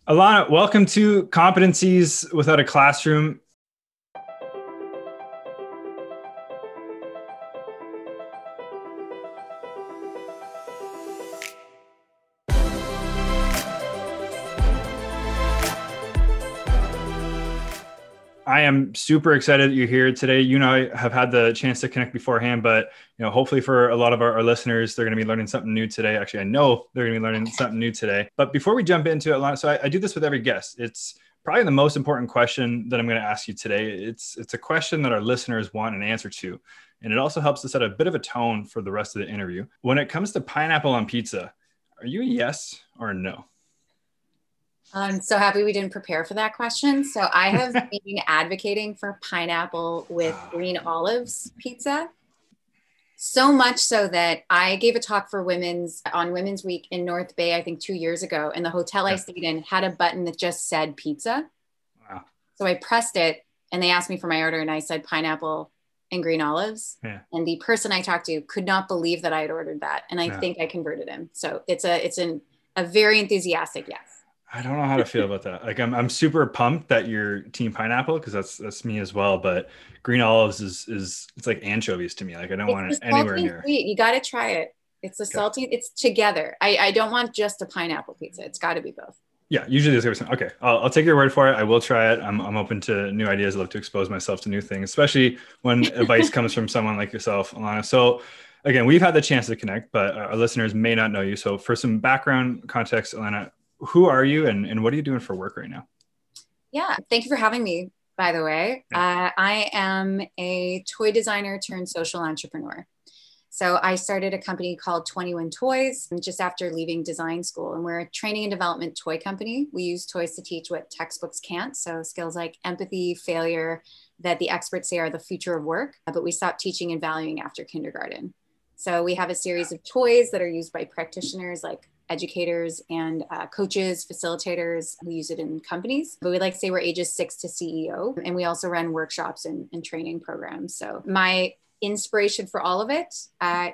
Ilana, welcome to Competencies Without a Classroom. I am super excited that you're here today. You and I have had the chance to connect beforehand, but hopefully for a lot of our listeners, they're going to be learning something new today. Actually, I know they're going to be learning something new today. But before we jump into it, so I do this with every guest. It's probably the most important question that I'm going to ask you today. It's a question that our listeners want an answer to, and it also helps to set a bit of a tone for the rest of the interview. When it comes to pineapple on pizza, are you a yes or a no? I'm so happy we didn't prepare for that question. So I have been advocating for pineapple with green olives pizza. So much so that I gave a talk for on Women's Week in North Bay, I think 2 years ago. And the hotel I stayed in had a button that just said pizza. Wow. So I pressed it and they asked me for my order and I said pineapple and green olives. Yeah. And the person I talked to could not believe that I had ordered that. And I think I converted him. So it's a very enthusiastic yes. I don't know how to feel about that. Like I'm super pumped that you're team pineapple because that's me as well. But green olives is it's like anchovies to me. Like I don't want it anywhere near. Sweet. You got to try it. It's a salty. It's together. I don't want just a pineapple pizza. It's got to be both. Yeah, usually there's everything. Okay, I'll take your word for it. I will try it. I'm open to new ideas. I love to expose myself to new things, especially when advice comes from someone like yourself, Ilana. So again, we've had the chance to connect, but our listeners may not know you. So for some background context, Ilana, who are you and what are you doing for work right now? Yeah, thank you for having me, by the way. Yeah. I am a toy designer turned social entrepreneur. So I started a company called S1E20 Toys just after leaving design school. And we're a training and development toy company. We use toys to teach what textbooks can't. So skills like empathy, failure, that the experts say are the future of work, but we stopped teaching and valuing after kindergarten. So we have a series of toys that are used by practitioners like educators and coaches, facilitators who use it in companies. But we like to say we're ages 6 to CEO. And we also run workshops and training programs. So my inspiration for all of it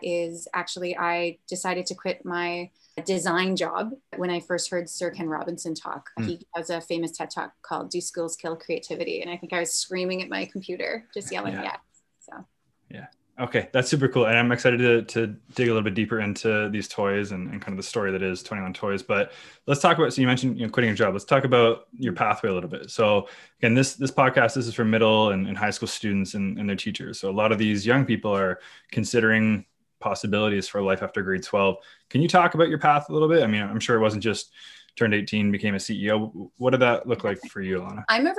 is actually I decided to quit my design job when I first heard Sir Ken Robinson talk. He has a famous TED talk called Do Skills Kill Creativity? And I think I was screaming at my computer, just yelling yes. So yeah. Okay, that's super cool. And I'm excited to dig a little bit deeper into these toys and kind of the story that is S1E20 Toys. But let's talk about, so you mentioned quitting your job. Let's talk about your pathway a little bit. So again, this podcast, this is for middle and high school students and their teachers. So a lot of these young people are considering possibilities for life after grade 12. Can you talk about your path a little bit? I mean, I'm sure it wasn't just turned 18, became a CEO. What did that look like for you, Ilana? I'm a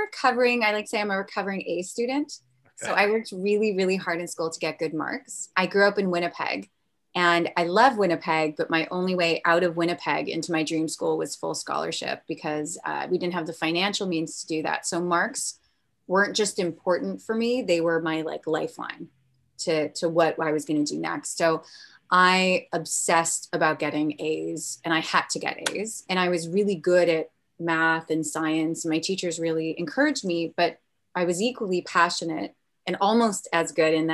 recovering A student. So I worked really, really hard in school to get good marks. I grew up in Winnipeg and I love Winnipeg, but my only way out of Winnipeg into my dream school was full scholarship because we didn't have the financial means to do that. So marks weren't just important for me. They were my lifeline to what I was going to do next. So I obsessed about getting A's and I had to get A's. And I was really good at math and science. My teachers really encouraged me, but I was equally passionate and almost as good in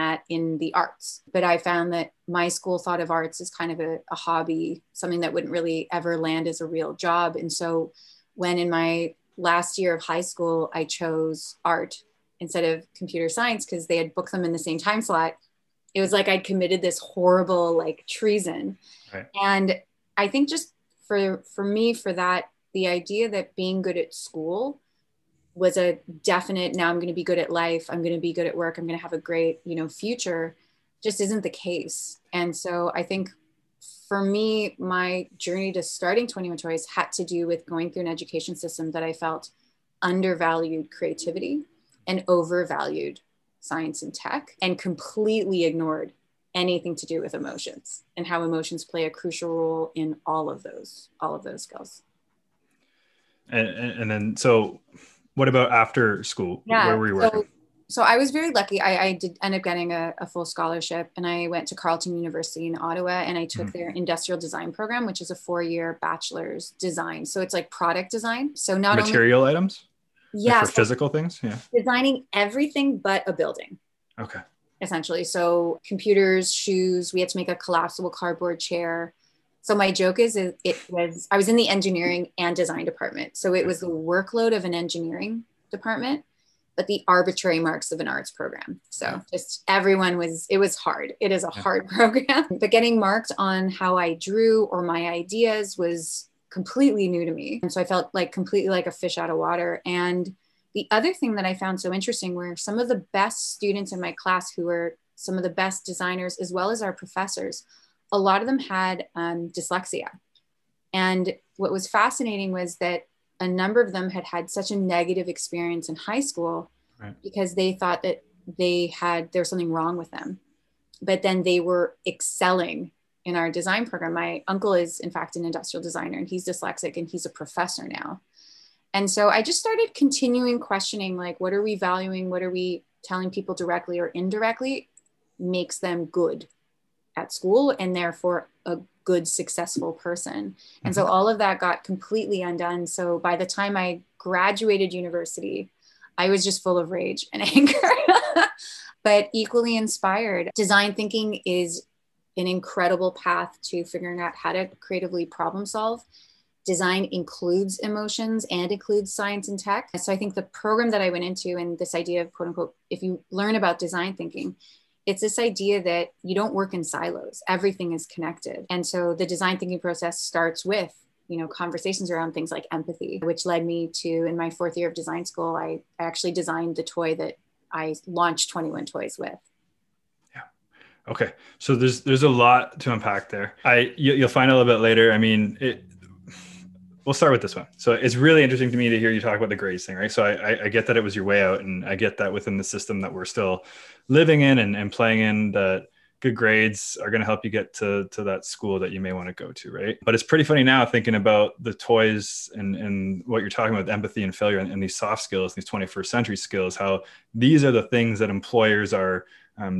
the arts. But I found that my school thought of arts as kind of a hobby, something that wouldn't really ever land as a real job. And so when in my last year of high school, I chose art instead of computer science because they had booked them in the same time slot, it was like I'd committed this horrible treason. Right. And I think just for me, for that, the idea that being good at school was a definite, now I'm going to be good at life, I'm going to be good at work, I'm going to have a great, future, just isn't the case. And so I think for me, my journey to starting S1E20 Toys had to do with going through an education system that I felt undervalued creativity and overvalued science and tech and completely ignored anything to do with emotions and how emotions play a crucial role in all of those skills. And then, so what about after school? Yeah, where were you working? So I was very lucky. I did end up getting a full scholarship and I went to Carleton University in Ottawa and I took their industrial design program, which is a 4-year bachelor's design. So it's like product design. So not material only items? Yeah. For physical things? Yeah. Designing everything but a building. Okay. Essentially. So computers, shoes, we had to make a collapsible cardboard chair. So my joke is I was in the engineering and design department. So it was the workload of an engineering department, but the arbitrary marks of an arts program. So just it was hard. It is a hard program, but getting marked on how I drew or my ideas was completely new to me. And so I felt like completely like a fish out of water. And the other thing that I found so interesting were some of the best students in my class who were some of the best designers, as well as our professors. A lot of them had dyslexia. And what was fascinating was that a number of them had had such a negative experience in high school because they thought that there was something wrong with them. But then they were excelling in our design program. My uncle is, in fact, an industrial designer, and he's dyslexic, and he's a professor now. And so I just started continuing questioning, like, what are we valuing? What are we telling people directly or indirectly makes them good at school and therefore a good, successful person. And so all of that got completely undone. So by the time I graduated university, I was just full of rage and anger, but equally inspired. Design thinking is an incredible path to figuring out how to creatively problem solve. Design includes emotions and includes science and tech. So I think the program that I went into and this idea of, quote unquote, if you learn about design thinking, it's this idea that you don't work in silos. Everything is connected. And so the design thinking process starts with, conversations around things like empathy, which led me to, in my 4th year of design school, I actually designed the toy that I launched 21 Toys with. Yeah. Okay. So there's a lot to unpack there. You'll find a little bit later. I mean, we'll start with this one. So it's really interesting to me to hear you talk about the grades thing, right? So I get that it was your way out, and I get that within the system that we're still living in and playing in, that good grades are going to help you get to that school that you may want to go to, right? But it's pretty funny now thinking about the toys and what you're talking about, empathy and failure and these soft skills, these 21st century skills, how these are the things that employers are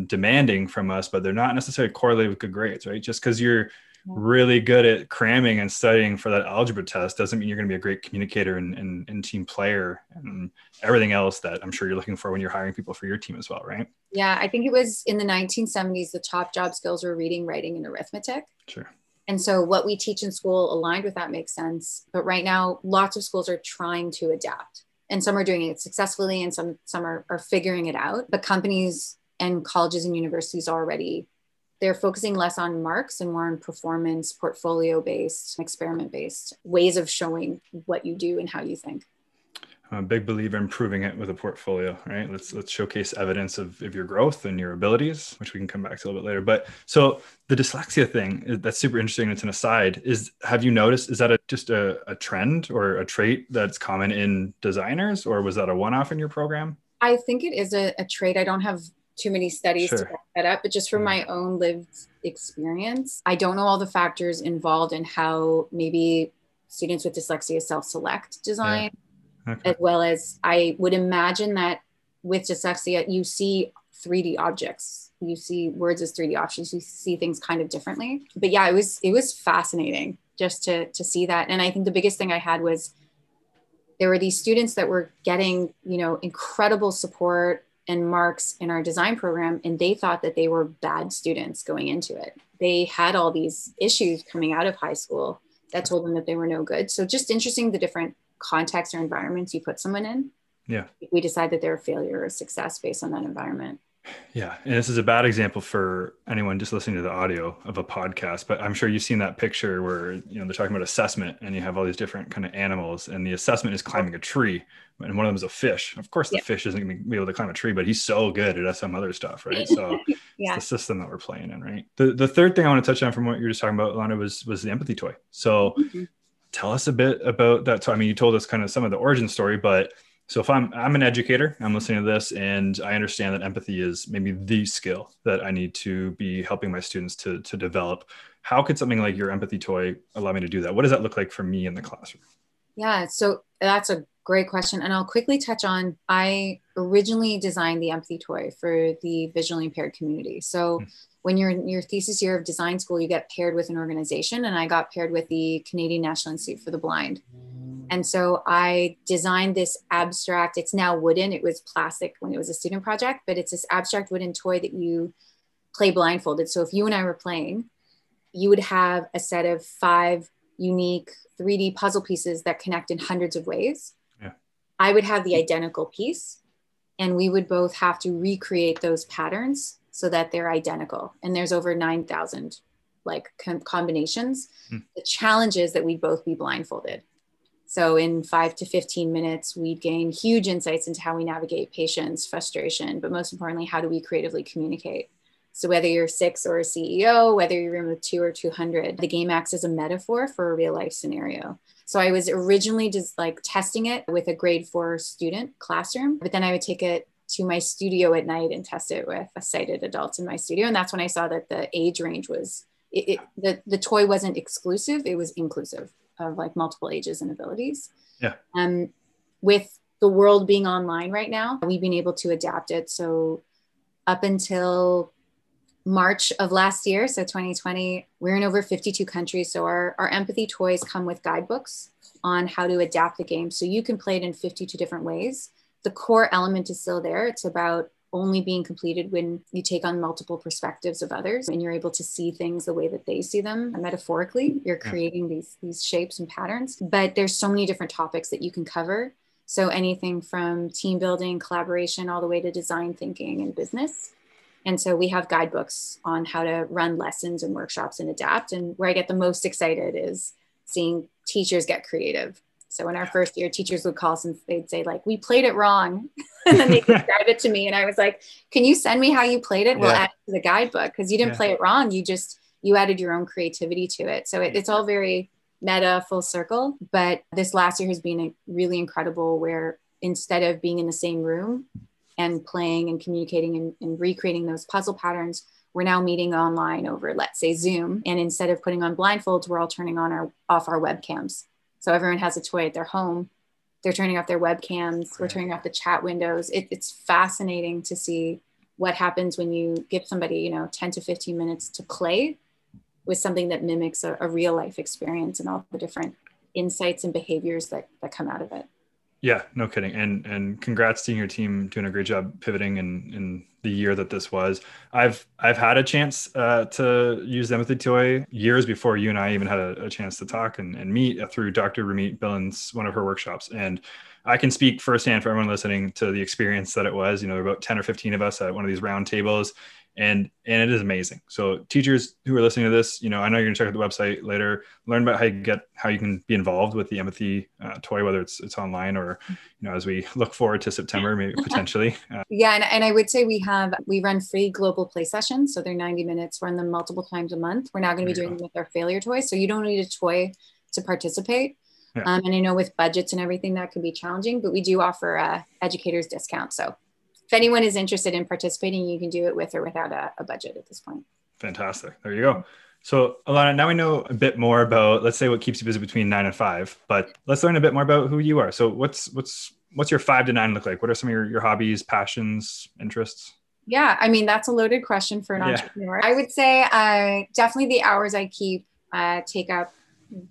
demanding from us, but they're not necessarily correlated with good grades, right? Just because you're really good at cramming and studying for that algebra test doesn't mean you're going to be a great communicator and team player and everything else that I'm sure you're looking for when you're hiring people for your team as well, right? Yeah, I think it was in the 1970s, the top job skills were reading, writing, and arithmetic. Sure. And so what we teach in school aligned with that makes sense. But right now, lots of schools are trying to adapt, and some are doing it successfully and some are figuring it out. But companies and colleges and universities they're focusing less on marks and more on performance, portfolio-based, experiment-based ways of showing what you do and how you think. I'm a big believer in proving it with a portfolio, right? Let's showcase evidence of your growth and your abilities, which we can come back to a little bit later. But so the dyslexia thing, that's super interesting. It's an aside. Have you noticed, is that just a trend or a trait that's common in designers, or was that a one-off in your program? I think it is a trait. I don't have too many studies to back that up, but just from my own lived experience, I don't know all the factors involved in how maybe students with dyslexia self-select design, as well as I would imagine that with dyslexia, you see 3D objects, you see words as 3D options, you see things kind of differently. But yeah, it was fascinating just to see that. And I think the biggest thing I had was there were these students that were getting, incredible support and marks in our design program, and they thought that they were bad students going into it. They had all these issues coming out of high school that told them that they were no good. So just interesting the different contexts or environments you put someone in. Yeah. We decide that they're a failure or a success based on that environment. Yeah. And this is a bad example for anyone just listening to the audio of a podcast, but I'm sure you've seen that picture where, they're talking about assessment and you have all these different kind of animals, and the assessment is climbing a tree, and one of them is a fish. Of course, the fish isn't going to be able to climb a tree, but he's so good at some other stuff, right? So it's the system that we're playing in, right? The third thing I want to touch on from what you were just talking about, Ilana, was the empathy toy. So tell us a bit about that. So, I mean, you told us kind of some of the origin story, but so if I'm an educator, I'm listening to this, and I understand that empathy is maybe the skill that I need to be helping my students to develop. How could something like your empathy toy allow me to do that? What does that look like for me in the classroom? Yeah, so that's a great question. And I'll quickly touch on, I originally designed the empathy toy for the visually impaired community. So when you're in your thesis year of design school, you get paired with an organization, and I got paired with the Canadian National Institute for the Blind. And so I designed this abstract, it's now wooden, it was plastic when it was a student project, but it's this abstract wooden toy that you play blindfolded. So if you and I were playing, you would have a set of 5 unique 3D puzzle pieces that connect in hundreds of ways. Yeah. I would have the identical piece, and we would both have to recreate those patterns so that they're identical. And there's over 9,000 like combinations. The challenge is that we'd both be blindfolded. So in 5 to 15 minutes, we'd gain huge insights into how we navigate patience, frustration, but most importantly, how do we creatively communicate? So whether you're 6 or a CEO, whether you're in with 2 or 200, the game acts as a metaphor for a real life scenario. So I was originally just like testing it with a grade 4 student classroom, but then I would take it to my studio at night and test it with sighted adults in my studio. And that's when I saw that the age range was, the toy wasn't exclusive, it was inclusive of like multiple ages and abilities. Yeah. With the world being online right now, we've been able to adapt it. So up until March of last year, so 2020, we're in over 52 countries. So our empathy toys come with guidebooks on how to adapt the game. So you can play it in 52 different ways. The core element is still there. It's about only being completed when you take on multiple perspectives of others and you're able to see things the way that they see them. Metaphorically, you're creating these shapes and patterns, but there's so many different topics that you can cover. So anything from team building, collaboration, all the way to design thinking and business. And so we have guidebooks on how to run lessons and workshops and adapt. And where I get the most excited is seeing teachers get creative. So in our first year, teachers would call us and they'd say like, we played it wrong. And then they'd describe it to me. And I was like, can you send me how you played it? We'll add it to the guidebook, because you didn't play it wrong. You added your own creativity to it. So it's all very meta, full circle. But this last year has been really incredible, where instead of being in the same room and playing and communicating and recreating those puzzle patterns, we're now meeting online over, let's say, Zoom. And instead of putting on blindfolds, we're all turning off our webcams. So everyone has a toy at their home. They're turning off their webcams. We're turning off the chat windows. It's fascinating to see what happens when you give somebody, 10 to 15 minutes to play with something that mimics a real life experience, and all the different insights and behaviors that come out of it. Yeah, no kidding. And congrats to your team doing a great job pivoting in the year that this was. I've had a chance to use the empathy toy years before you and I even had a chance to talk and meet through Dr. Ramit Billen's, one of her workshops. And I can speak firsthand for everyone listening to the experience that it was. There were about 10 or 15 of us at one of these round tables. And it is amazing. So teachers who are listening to this, I know you're going to check out the website later, learn about how you can be involved with the empathy toy, whether it's online or, as we look forward to September, maybe potentially. Yeah. And I would say we run free global play sessions. So they're 90 minutes, run them multiple times a month. We're now going to be doing them with our failure toys. So you don't need a toy to participate. Yeah. And I know with budgets and everything that can be challenging, but we do offer educators discount. So if anyone is interested in participating, you can do it with or without a budget at this point. Fantastic. There you go. So Ilana, now we know a bit more about, let's say, what keeps you busy between 9 and 5, but let's learn a bit more about who you are. So what's your 5 to 9 look like? What are some of your hobbies, passions, interests? Yeah, I mean, that's a loaded question for an entrepreneur. I would say definitely the hours I keep take up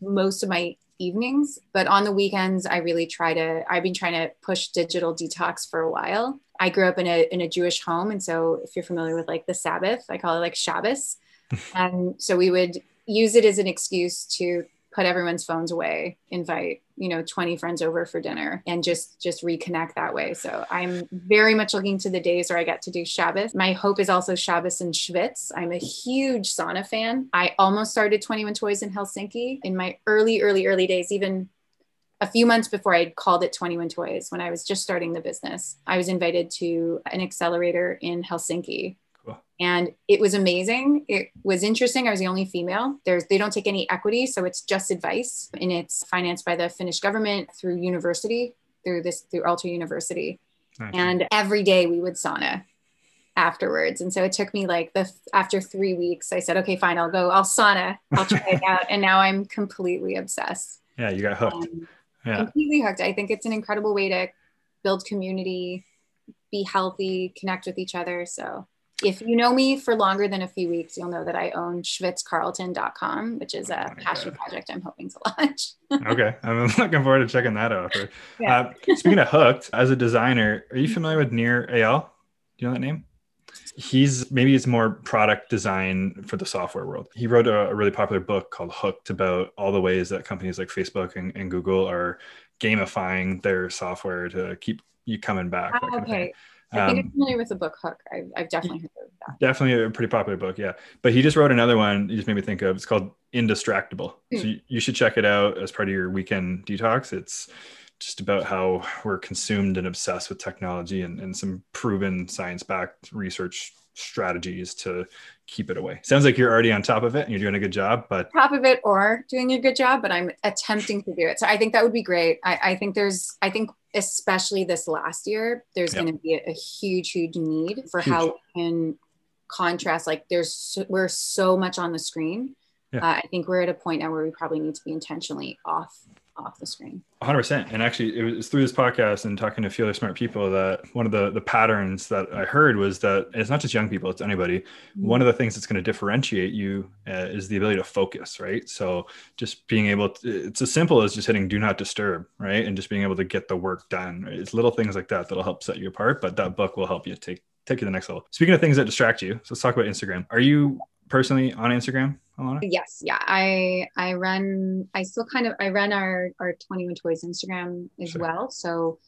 most of my evenings, but on the weekends, I've been trying to push digital detox for a while. I grew up in a Jewish home. And so if you're familiar with like the Sabbath, I call it like Shabbos. And so we would use it as an excuse to put everyone's phones away, invite, 20 friends over for dinner, and just reconnect that way. So I'm very much looking to the days where I get to do Shabbos. My hope is also Shabbos and Schwitz. I'm a huge sauna fan. I almost started 21 Toys in Helsinki in my early days, even a few months before I'd called it 21 Toys. When I was just starting the business, I was invited to an accelerator in Helsinki. And it was amazing. It was interesting. I was the only female. They don't take any equity. So it's just advice. And it's financed by the Finnish government through university, through Aalto University. Nice. And every day we would sauna afterwards. And so it took me after 3 weeks, I said, okay, fine, I'll sauna. I'll try it out. And now I'm completely obsessed. Yeah, you got hooked. Completely hooked. I think it's an incredible way to build community, be healthy, connect with each other. So if you know me for longer than a few weeks, you'll know that I own schwitzcarlton.com, which is a passion project I'm hoping to launch. Okay. I'm looking forward to checking that out. Speaking of hooked, as a designer, are you familiar with Near AL? Do you know that name? Maybe it's more product design for the software world. He wrote a really popular book called Hooked about all the ways that companies like Facebook and Google are gamifying their software to keep you coming back, that kind of thing. Okay. I think I'm familiar with the book Hook. I've definitely heard of that. Definitely a pretty popular book, yeah. But he just wrote another one. He just made me think of. It's called Indistractable. So you should check it out as part of your weekend detox. It's just about how we're consumed and obsessed with technology and some proven science-backed research strategies to keep it away. Sounds like you're already on top of it and you're doing a good job, but top of it or doing a good job, but I'm attempting to do it. So I think that would be great. I think especially this last year, there's going to be a huge need for how we can contrast. Like we're so much on the screen. I think we're at a point now where we probably need to be intentionally off the screen. 100%. And actually it was through this podcast and talking to a few other smart people that one of the patterns that I heard was that it's not just young people, it's anybody. One of the things that's going to differentiate you is the ability to focus, right? So just being able to, it's as simple as just hitting do not disturb, right? And just being able to get the work done. Right? It's little things like that that'll help set you apart, but that book will help you take you to the next level. Speaking of things that distract you, so let's talk about Instagram. Are you personally on Instagram, Ilana? Yes. Yeah. I run our 21 Toys Instagram as well. So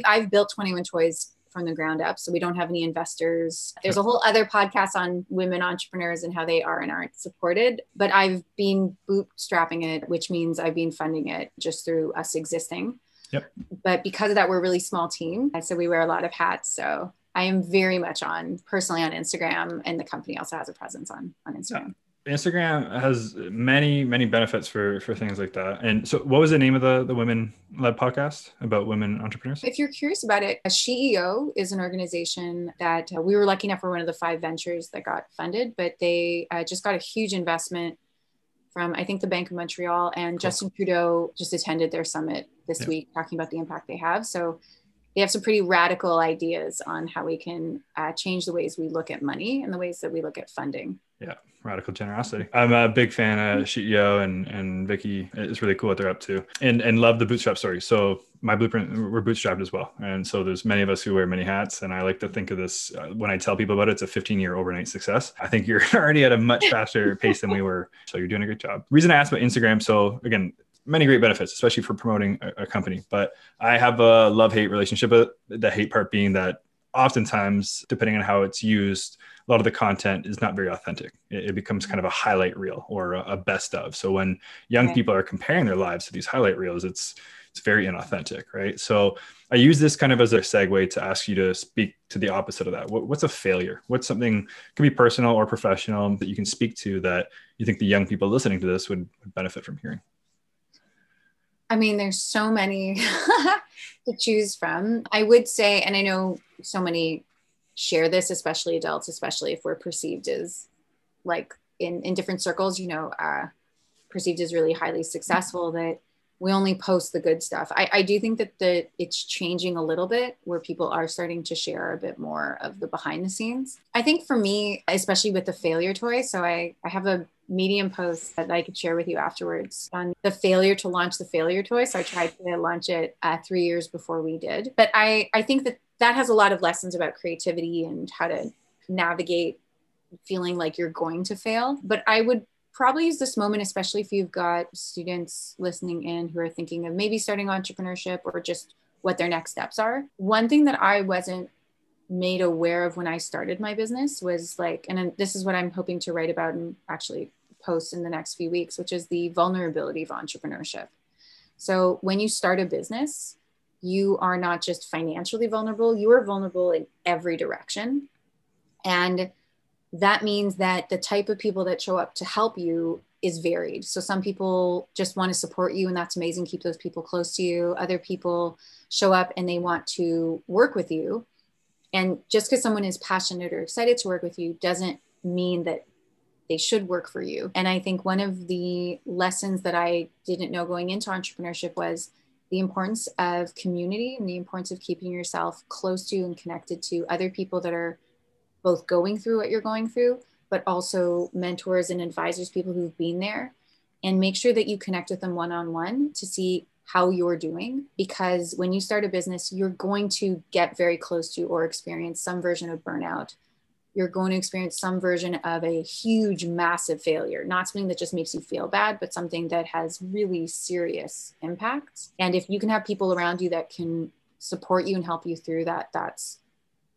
I've built 21 Toys from the ground up. So we don't have any investors. There's a whole other podcast on women entrepreneurs and how they are and aren't supported, but I've been bootstrapping it, which means I've been funding it just through us existing. Yep. But because of that, we're a really small team. So we wear a lot of hats. So I am very much personally on Instagram, and the company also has a presence on Instagram. Yeah. Instagram has many benefits for things like that. And so what was the name of the women-led podcast about women entrepreneurs? If you're curious about it, SheEO is an organization that we were lucky enough for one of the 5 ventures that got funded, but they just got a huge investment from, I think, the Bank of Montreal, and Justin Trudeau just attended their summit this week talking about the impact they have. So they have some pretty radical ideas on how we can change the ways we look at money and the ways that we look at funding. Yeah, radical generosity. I'm a big fan of SheEO and Vicky. It's really cool what they're up to, and love the bootstrap story. So my blueprint, we're bootstrapped as well. And so there's many of us who wear many hats. And I like to think of this when I tell people about it, it's a 15-year overnight success. I think you're already at a much faster pace than we were. So you're doing a great job. Reason I asked about Instagram. So again, many great benefits, especially for promoting a company. But I have a love-hate relationship with it. The hate part being that oftentimes, depending on how it's used, a lot of the content is not very authentic. It becomes kind of a highlight reel or a best of. So when young people are comparing their lives to these highlight reels, it's very inauthentic, right? So I use this kind of as a segue to ask you to speak to the opposite of that. What's a failure? What's something, could be personal or professional, that you can speak to that you think the young people listening to this would benefit from hearing? I mean, there's so many to choose from. I would say, and I know so many share this, especially adults, especially if we're perceived as, like, in different circles, perceived as really highly successful, that we only post the good stuff. I do think that it's changing a little bit, where people are starting to share a bit more of the behind the scenes. I think for me, especially with the failure toy, so I have a Medium post that I could share with you afterwards on the failure to launch the failure toy. So I tried to launch it 3 years before we did. But I think that has a lot of lessons about creativity and how to navigate feeling like you're going to fail. But I would probably use this moment, especially if you've got students listening in who are thinking of maybe starting entrepreneurship or just what their next steps are. One thing that I wasn't made aware of when I started my business was and this is what I'm hoping to write about and actually post in the next few weeks, which is the vulnerability of entrepreneurship. So when you start a business, you are not just financially vulnerable, you are vulnerable in every direction. And that means that the type of people that show up to help you is varied. So some people just want to support you, and that's amazing. Keep those people close to you. Other people show up and they want to work with you. And just because someone is passionate or excited to work with you doesn't mean that they should work for you. And I think one of the lessons that I didn't know going into entrepreneurship was the importance of community and the importance of keeping yourself close to and connected to other people that are both going through what you're going through, but also mentors and advisors, people who've been there, and make sure that you connect with them one-on-one to see how you're doing, because when you start a business, you're going to get very close to or experience some version of burnout. You're going to experience some version of a huge, massive failure, not something that just makes you feel bad, but something that has really serious impacts. And if you can have people around you that can support you and help you through that, that's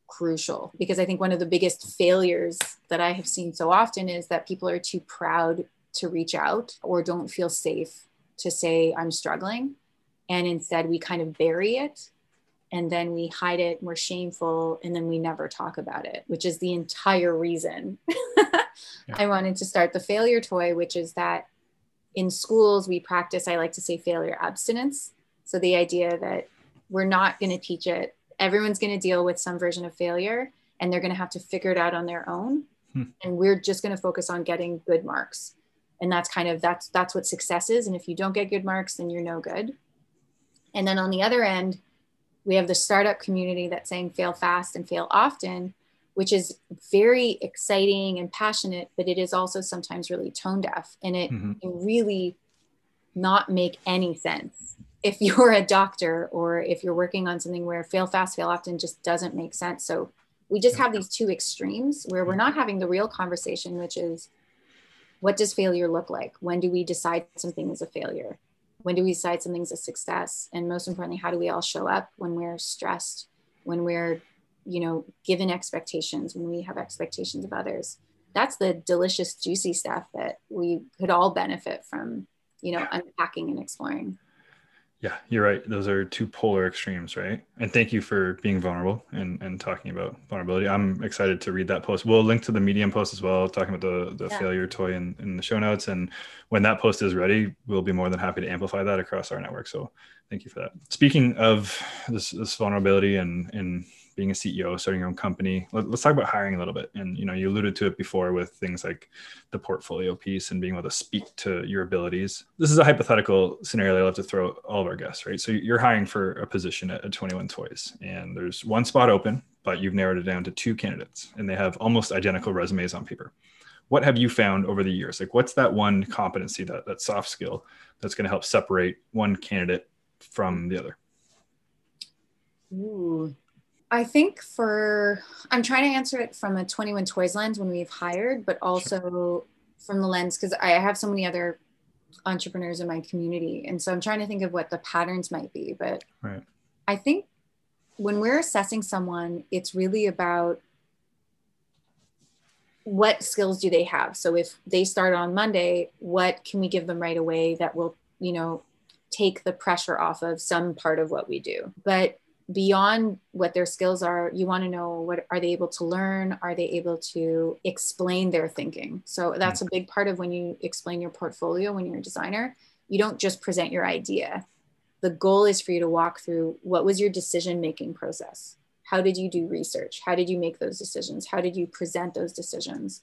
crucial. Because I think one of the biggest failures that I have seen so often is that people are too proud to reach out or don't feel safe to say, I'm struggling. And instead we kind of bury it, and then we hide it, we're shameful, and then we never talk about it, which is the entire reason I wanted to start the failure toy, which is that in schools we practice, I like to say, failure abstinence. So the idea that we're not going to teach it. Everyone's going to deal with some version of failure, and they're going to have to figure it out on their own. And we're just going to focus on getting good marks. And that's that's what success is. And if you don't get good marks, then you're no good. And then on the other end, we have the startup community that's saying fail fast and fail often, which is very exciting and passionate, but it is also sometimes really tone deaf, and it can really not make any sense. If you're a doctor or if you're working on something where fail fast, fail often just doesn't make sense. So we just have these two extremes where we're not having the real conversation, which is, what does failure look like? When do we decide something is a failure? When do we decide something's a success? And most importantly, how do we all show up when we're stressed, when we're, given expectations, when we have expectations of others? That's the delicious, juicy stuff that we could all benefit from, unpacking and exploring. Yeah, you're right. Those are two polar extremes, right? And thank you for being vulnerable and talking about vulnerability. I'm excited to read that post. We'll link to the Medium post as well, talking about the failure toy in the show notes. And when that post is ready, we'll be more than happy to amplify that across our network. So thank you for that. Speaking of this vulnerability and being a CEO, starting your own company, let's talk about hiring a little bit. And, you alluded to it before with things like the portfolio piece and being able to speak to your abilities. This is a hypothetical scenario that I love to throw all of our guests, right? So you're hiring for a position at 21 Toys, and there's one spot open, but you've narrowed it down to two candidates, and they have almost identical resumes on paper. What have you found over the years? Like, what's that one competency, that soft skill that's going to help separate one candidate from the other? Ooh. I think I'm trying to answer it from a 21 Toys lens when we've hired, but also from the lens, because I have so many other entrepreneurs in my community. And so I'm trying to think of what the patterns might be. But I think when we're assessing someone, it's really about what skills do they have? So if they start on Monday, what can we give them right away that will, take the pressure off of some part of what we do? But beyond what their skills are, you want to know, what are they able to learn? Are they able to explain their thinking? So that's a big part of when you explain your portfolio, when you're a designer. You don't just present your idea. The goal is for you to walk through, what was your decision-making process? How did you do research? How did you make those decisions? How did you present those decisions?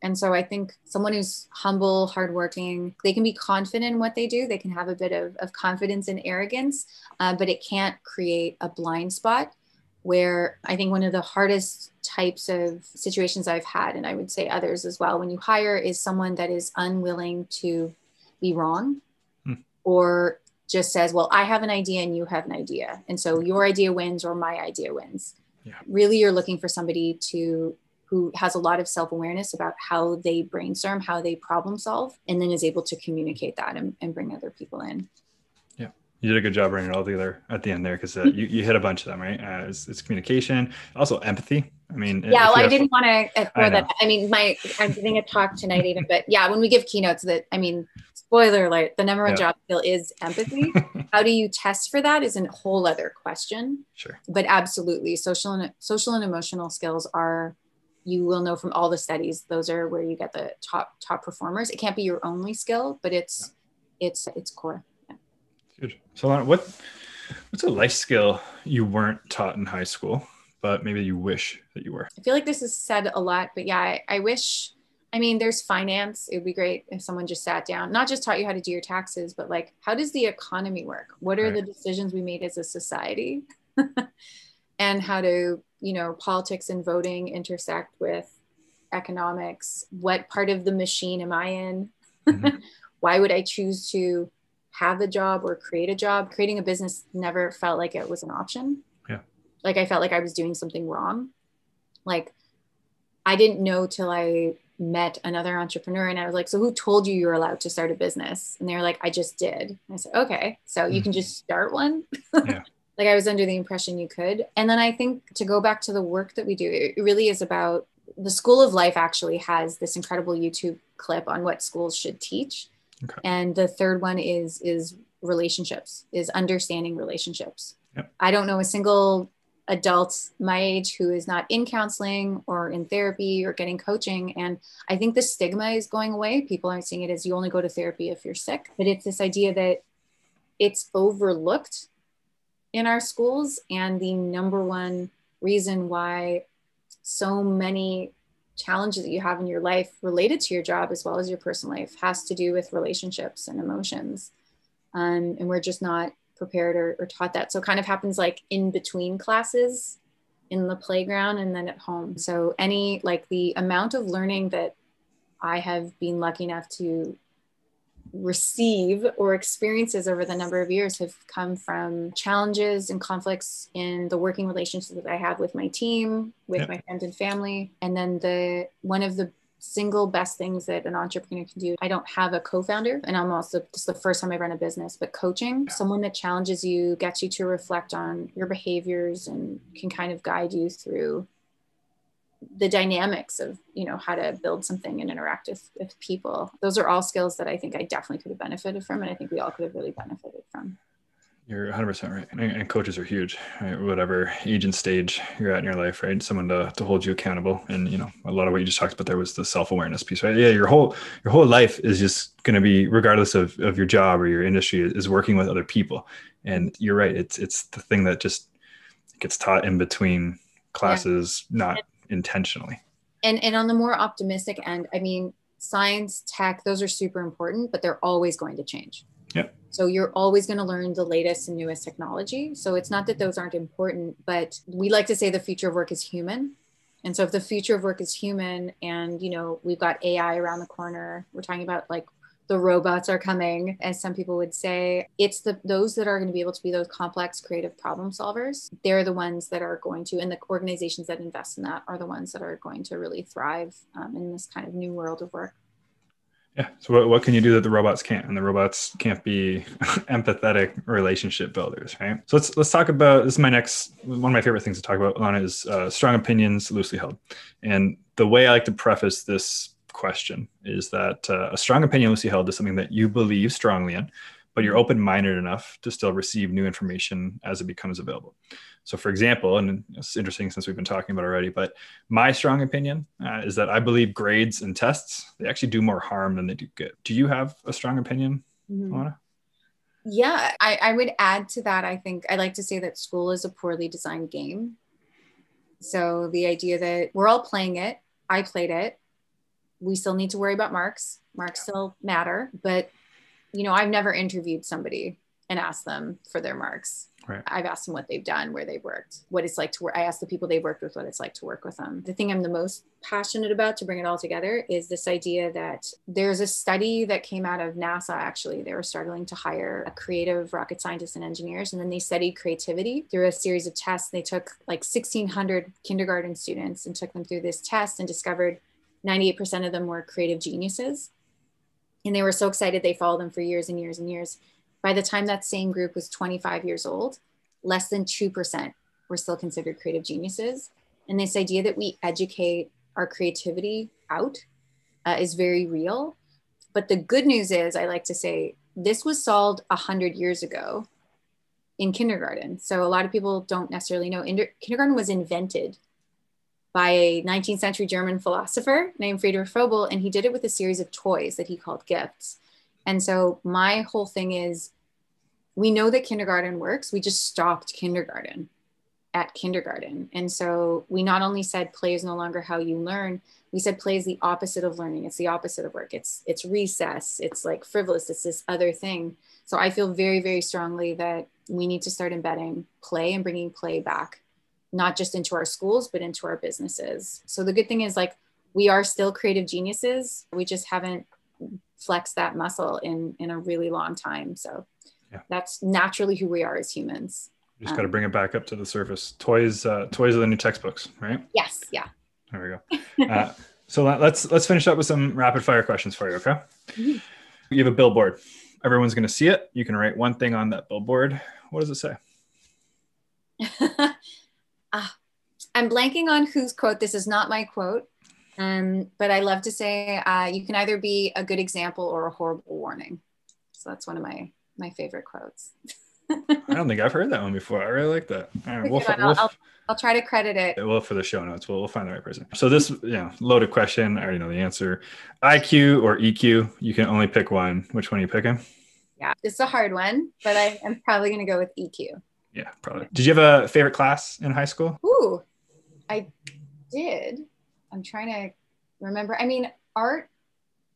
And so I think someone who's humble, hardworking, they can be confident in what they do. They can have a bit of confidence and arrogance, but it can't create a blind spot, where I think one of the hardest types of situations I've had, and I would say others as well, when you hire, is someone that is unwilling to be wrong or just says, well, I have an idea and you have an idea, and so your idea wins or my idea wins. Yeah. Really, you're looking for somebody who has a lot of self-awareness about how they brainstorm, how they problem solve, and then is able to communicate that and bring other people in. Yeah, you did a good job bringing it all together at the end there, because you hit a bunch of them, right? It's communication, also empathy. I mean, yeah, well, I didn't want to throw that. I mean, I'm giving a talk tonight even, but yeah, when we give keynotes, spoiler alert, the number one job skill is empathy. How do you test for that is a whole other question. Sure. But absolutely, social and emotional skills are, you will know from all the studies, those are where you get the top performers. It can't be your only skill, but it's core. Yeah. Good. So Ilana, what's a life skill you weren't taught in high school, but maybe you wish that you were? I feel like this is said a lot, but yeah, I wish, there's finance. It would be great if someone just sat down, not just taught you how to do your taxes, but like, how does the economy work? What are the decisions we made as a society? And how do, politics and voting intersect with economics? What part of the machine am I in? Why would I choose to have a job or create a job. Creating a business never felt like it was an option. Yeah. Like I felt like I was doing something wrong. Like I didn't know till I met another entrepreneur and I was like, so who told you were allowed to start a business? And they were like, I just did. And I said, okay, so you can just start one. Yeah. Like I was under the impression you could. And then I think to go back to the work that we do, it really is about the School of Life actually has this incredible YouTube clip on what schools should teach. Okay. And the third one is relationships, is understanding relationships. Yep. I don't know a single adult my age who is not in counseling or in therapy or getting coaching. And I think the stigma is going away. People aren't seeing it as you only go to therapy if you're sick, but it's this idea that it's overlooked in our schools. And the number one reason why so many challenges that you have in your life related to your job as well as your personal life has to do with relationships and emotions. And we're just not prepared or taught that. So it kind of happens like in between classes, in the playground and then at home. So the amount of learning that I have been lucky enough to receive or experiences over the number of years have come from challenges and conflicts in the working relationships that I have with my team, with my friends and family. And then one of the single best things that an entrepreneur can do, I don't have a co-founder, and I'm also, this is the first time I run a business, but coaching, someone that challenges you, gets you to reflect on your behaviors and can kind of guide you through the dynamics of, how to build something and interact with people. Those are all skills that I think I definitely could have benefited from. And I think we all could have really benefited from. You're 100% right. And coaches are huge, right? Whatever age and stage you're at in your life, right? Someone to hold you accountable. And, a lot of what you just talked about there was the self-awareness piece, right? Yeah. Your whole life is just going to be, regardless of your job or your industry, is working with other people. And you're right. It's the thing that just gets taught in between classes, not intentionally. And on the more optimistic end, I mean, science, tech, those are super important, but they're always going to change. Yep. So you're always going to learn the latest and newest technology. So it's not that those aren't important, but we like to say the future of work is human. And so if the future of work is human and, we've got AI around the corner, we're talking about like the robots are coming, as some people would say, it's those that are going to be able to be those complex, creative problem solvers. They're the ones that are going to, and the organizations that invest in that are the ones that are going to really thrive in this kind of new world of work. Yeah. So what can you do that the robots can't? And the robots can't be empathetic relationship builders, right? So let's talk about, this is one of my favorite things to talk about, Ilana, is strong opinions loosely held. And the way I like to preface this question is that a strong opinion loosely held is something that you believe strongly in, but you're open-minded enough to still receive new information as it becomes available. So for example, and it's interesting since we've been talking about it already, but my strong opinion is that I believe grades and tests, they actually do more harm than they do good. Do you have a strong opinion, Ilana? Yeah, I would add to that. I think I like to say that school is a poorly designed game. So the idea that we're all playing it, I played it. We still need to worry about marks. Marks still matter, but I've never interviewed somebody and asked them for their marks. Right. I've asked them what they've done, where they've worked, what it's like to work. I asked the people they've worked with what it's like to work with them. The thing I'm the most passionate about, to bring it all together, is this idea that there's a study that came out of NASA. Actually, they were struggling to hire a creative rocket scientists and engineers. And then they studied creativity through a series of tests. They took like 1,600 kindergarten students and took them through this test and discovered 98% of them were creative geniuses. And they were so excited, they followed them for years and years and years. By the time that same group was 25 years old, less than 2% were still considered creative geniuses. And this idea that we educate our creativity out is very real. But the good news is, I like to say, this was solved 100 years ago in kindergarten. So a lot of people don't necessarily know. Kindergarten was invented by a 19th century German philosopher named Friedrich Froebel, and he did it with a series of toys that he called gifts. And so my whole thing is, we know that kindergarten works. We just stopped kindergarten at kindergarten. And so we not only said play is no longer how you learn, we said play is the opposite of learning. It's the opposite of work. It's recess. It's like frivolous. It's this other thing. So I feel very, very strongly that we need to start embedding play and bringing play back, not just into our schools, but into our businesses. So the good thing is, like, we are still creative geniuses. We just haven't flex that muscle in a really long time. So Yeah. that's naturally who we are as humans. You just got to bring it back up to the surface. Toys are the new textbooks, right? Yes. Yeah. There we go. So let's finish up with some rapid fire questions for you. Okay. Mm-hmm. You have a billboard. Everyone's going to see it. You can write one thing on that billboard. What does it say? I'm blanking on whose quote. This is not my quote. But I love to say, you can either be a good example or a horrible warning. So that's one of my favorite quotes. I don't think I've heard that one before. I really like that. All right, I'll try to credit it. Well, for the show notes, we'll find the right person. So this, loaded question. I already know the answer. IQ or EQ? You can only pick one. Which one are you picking? Yeah, it's a hard one, but I'm probably going to go with EQ. Yeah, probably. Did you have a favorite class in high school? Ooh, I did. I'm trying to remember. I mean, art,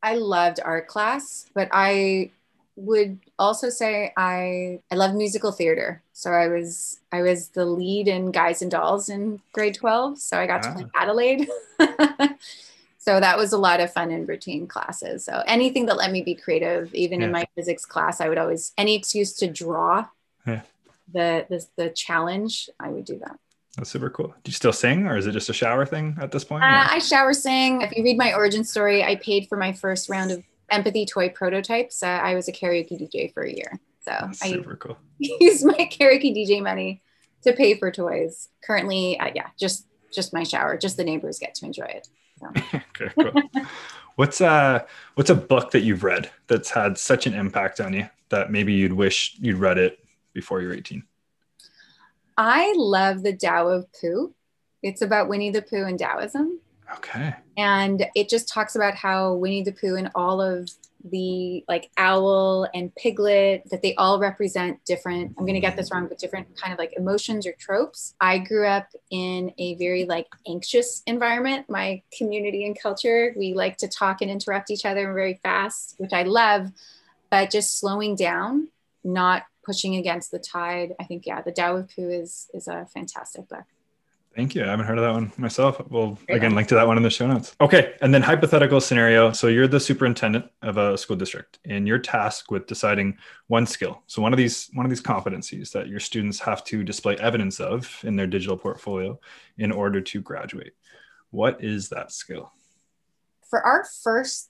I loved art class, but I would also say I loved musical theater. So I was the lead in Guys and Dolls in grade 12. So I got to play Adelaide. So that was a lot of fun in routine classes. So anything that let me be creative, even in my physics class, I would always, any excuse to draw the challenge, I would do that. That's super cool. Do you still sing, or is it just a shower thing at this point? I shower, sing. If you read my origin story, I paid for my first round of empathy toy prototypes. I was a karaoke DJ for a year. So that's super cool. Used my karaoke DJ money to pay for toys. Currently, just my shower. Just the neighbors get to enjoy it. So. Okay, cool. What's a book that you've read that's had such an impact on you that maybe you'd wish you'd read it before you were 18? I love the Tao of Pooh. It's about Winnie the Pooh and Daoism. Okay. And it just talks about how Winnie the Pooh and all of the like owl and piglet, that they all represent different, I'm going to get this wrong, but different kind of like emotions or tropes. I grew up in a very like anxious environment. My community and culture, we like to talk and interrupt each other very fast, which I love, but just slowing down, not pushing against the tide. I think, the Tao of Pooh is a fantastic book. Thank you. I haven't heard of that one myself. We'll again link to that one in the show notes. Okay. And then hypothetical scenario. So you're the superintendent of a school district and you're tasked with deciding one skill. So one of these competencies that your students have to display evidence of in their digital portfolio in order to graduate. What is that skill? For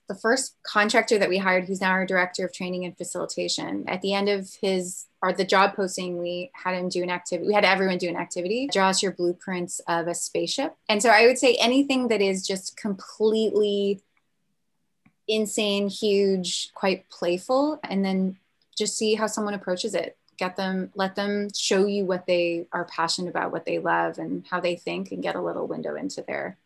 the first contractor that we hired, who's now our director of training and facilitation, at the end of the job posting, we had him do an activity. We had everyone do an activity. Draw us your blueprints of a spaceship. And so I would say anything that is just completely insane, huge, quite playful, and then just see how someone approaches it. Let them show you what they are passionate about, what they love, and how they think, and get a little window into their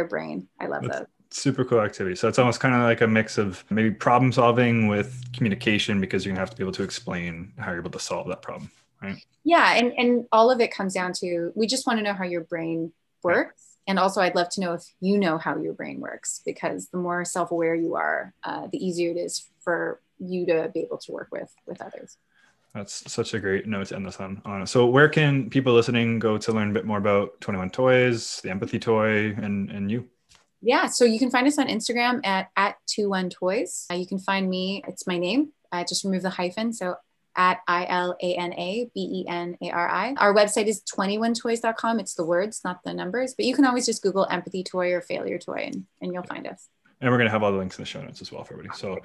brain. I love those. Super cool activity. So it's almost kind of like a mix of maybe problem solving with communication, because you're gonna have to be able to explain how you're able to solve that problem, right? Yeah, and all of it comes down to, we just want to know how your brain works. And also I'd love to know if you know how your brain works, because the more self-aware you are, the easier it is for you to be able to work with others. That's such a great note to end this on. So where can people listening go to learn a bit more about 21 Toys, the Empathy Toy, and you? Yeah, so you can find us on Instagram at 21toys. You can find me, it's my name. I just remove the hyphen, so at ILANABENARI. Our website is 21toys.com. It's the words, not the numbers, but you can always just Google Empathy Toy or Failure Toy and you'll find us. And we're going to have all the links in the show notes as well for everybody. So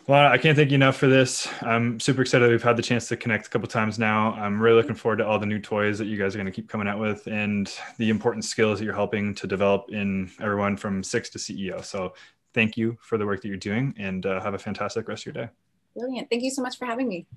Ilana, I can't thank you enough for this. I'm super excited that we've had the chance to connect a couple of times now. I'm really looking forward to all the new toys that you guys are going to keep coming out with, and the important skills that you're helping to develop in everyone from 6 to CEO. So thank you for the work that you're doing, and have a fantastic rest of your day. Brilliant. Thank you so much for having me.